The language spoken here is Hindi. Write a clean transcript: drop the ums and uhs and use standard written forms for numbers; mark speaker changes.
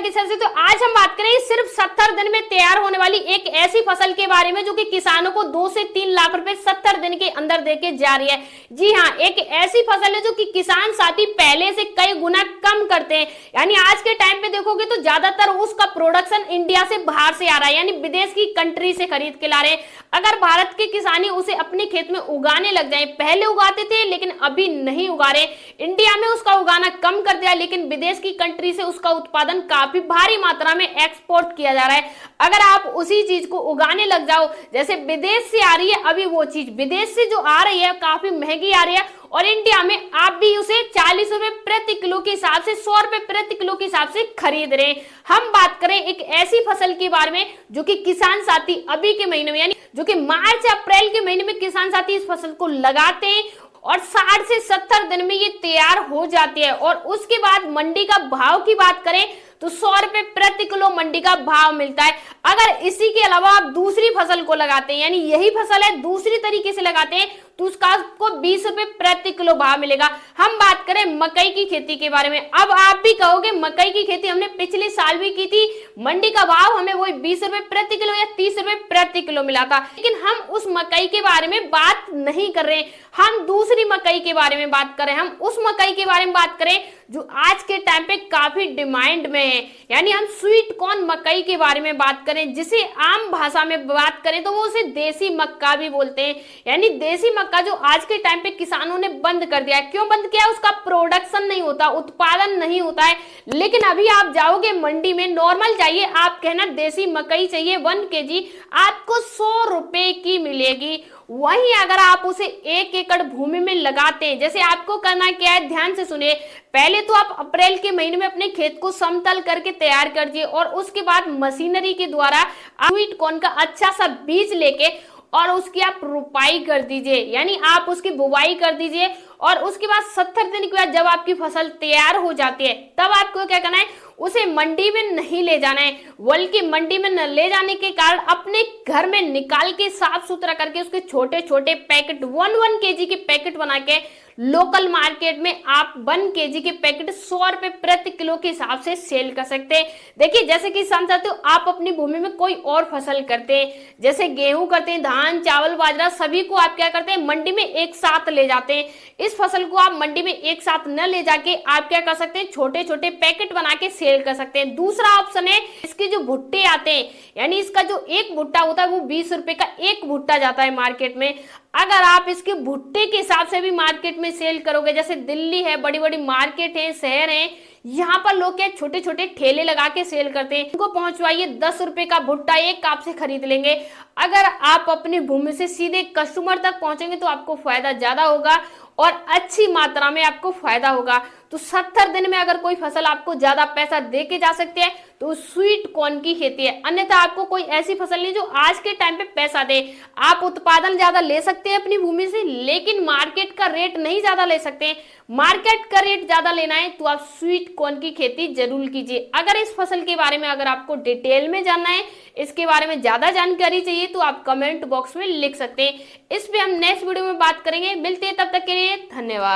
Speaker 1: नमस्कार किसान से। तो आज हम बात करें सिर्फ 70 दिन में तैयार होने वाली एक ऐसी फसल के बारे में जो कि किसानों को 2 से 3 लाख रुपए 70 दिन के अंदर देके जा रही है। जी हाँ, एक ऐसी फसल है जो कि किसान साथी पहले से कई गुना कम करते हैं। यानी आज के टाइम पे देखोगे तो ज्यादातर उसका प्रोडक्शन इंडिया से बाहर से आ रहा है, यानी विदेश की कंट्री से खरीद के ला रहे हैं। अगर भारत के किसानी उसे अपने खेत में उगाने लग जाए, पहले उगाते थे लेकिन अभी नहीं उगा रहे, इंडिया में उसका उगाना कम कर दिया, लेकिन विदेश की कंट्री से उसका उत्पादन काफी भारी मात्रा में एक्सपोर्ट किया जा रहा है। अगर आप उसी चीज को उगाने लग जाओ, जैसे विदेश से आ रही है अभी वो चीज, विदेश से जो आ रही है काफी महंगी आ रही है और इंडिया में आप भी उसे 40 रुपए प्रति किलो के हिसाब से, 100 रुपए प्रति किलो के हिसाब से खरीद रहे हैं। हम बात करें एक ऐसी फसल के बारे में जो कि किसान साथी अभी के महीने में, यानी जो कि मार्च अप्रैल के महीने में किसान साथी इस फसल को लगाते हैं और 60 से 70 दिन में ये तैयार हो जाती है। और उसके बाद मंडी का भाव की बात करें तो 100 रुपए प्रति किलो मंडी का भाव मिलता है। अगर इसी के अलावा आप दूसरी फसल को लगाते हैं, यानी यही फसल है दूसरी तरीके से लगाते हैं, तो उसका आपको 20 रुपए प्रति किलो भाव मिलेगा। हम बात करें मकई की खेती के बारे में। अब आप भी कहोगे मकई की खेती हमने पिछले साल भी की थी, मंडी का भाव हमें वही 20 रुपए प्रति किलो या 30 रुपए प्रति किलो मिला था, लेकिन हम उस मकई के बारे में बात नहीं कर रहे, हम दूसरी मकई के बारे में बात करें। हम उस मकई के बारे में बात करें जो आज के टाइम पे काफी डिमांड में है, यानी हम स्वीट कॉर्न मकई के बारे में बात करें, जिसे आम भाषा में बात करें तो वो उसे देसी मक्का भी बोलते हैं। यानी देसी मक्का जो आज के टाइम पे किसानों ने बंद कर दिया है। क्यों बंद किया? उसका प्रोडक्शन नहीं होता, उत्पादन नहीं होता है। लेकिन अभी आप जाओगे मंडी में, नॉर्मल चाहिए, आप कहना देसी मकई चाहिए 1 kg, आपको 100 रुपए की मिलेगी। वहीं अगर आप उसे 1 एकड़ भूमि में लगाते हैं, जैसे आपको करना क्या है, ध्यान से सुनिए। पहले तो आप अप्रैल के महीने में अपने खेत को समतल करके तैयार कर दिए और उसके बाद मशीनरी के द्वारा स्वीट कॉर्न का अच्छा सा बीज लेके और उसकी आप रुपाई कर दीजिए, यानी आप उसकी बुवाई कर दीजिए। और उसके बाद 70 दिन के बाद जब आपकी फसल तैयार हो जाती है, तब आपको क्या करना है, उसे मंडी में नहीं ले जाना है, बल्कि मंडी में न ले जाने के कारण अपने घर में निकाल के साफ सुथरा करके उसके छोटे छोटे पैकेट 1 kg के पैकेट बना के लोकल मार्केट में आप 1 kg के पैकेट 100 रुपए प्रति किलो के हिसाब से सेल कर सकते हैं। देखिए, जैसे कि समझाते हो, आप अपनी भूमि में कोई और फसल करते हैं, जैसे गेहूं करते हैं, धान, चावल, बाजरा, सभी को आप क्या करते हैं, मंडी में एक साथ ले जाते हैं। इस फसल को आप मंडी में एक साथ न ले जाके आप क्या कर सकते हैं, छोटे छोटे पैकेट बना के सेल कर सकते हैं। दूसरा ऑप्शन है, इसके जो भुट्टे आते हैं, यानी इसका जो एक भुट्टा होता है वो 20 रुपए का एक भुट्टा जाता है मार्केट में। अगर आप इसके भुट्टे के हिसाब से भी मार्केट में सेल करोगे, जैसे दिल्ली है, बड़ी बड़ी मार्केट है, शहर है, यहाँ पर लोग क्या छोटे छोटे ठेले लगा के सेल करते हैं, इनको पहुंचवाइए, 10 रुपए का भुट्टा एक आपसे खरीद लेंगे। अगर आप अपनी भूमि से सीधे कस्टमर तक पहुंचेंगे तो आपको फायदा ज्यादा होगा और अच्छी मात्रा में आपको फायदा होगा। तो 70 दिन में अगर कोई फसल आपको ज्यादा पैसा दे के जा सकती है तो स्वीट कॉर्न की खेती है। अन्यथा आपको कोई ऐसी फसल नहीं जो आज के टाइम पे पैसा दे। आप उत्पादन ज्यादा ले सकते हैं अपनी भूमि से, लेकिन मार्केट का रेट नहीं ज्यादा ले सकते हैं। मार्केट का रेट ज्यादा लेना है तो आप स्वीट कॉर्न की खेती जरूर कीजिए। अगर इस फसल के बारे में अगर आपको डिटेल में जानना है, इसके बारे में ज्यादा जानकारी चाहिए, तो आप कमेंट बॉक्स में लिख सकते हैं। इस पे हम नेक्स्ट वीडियो में बात करेंगे। मिलते हैं, तब तक के लिए धन्यवाद।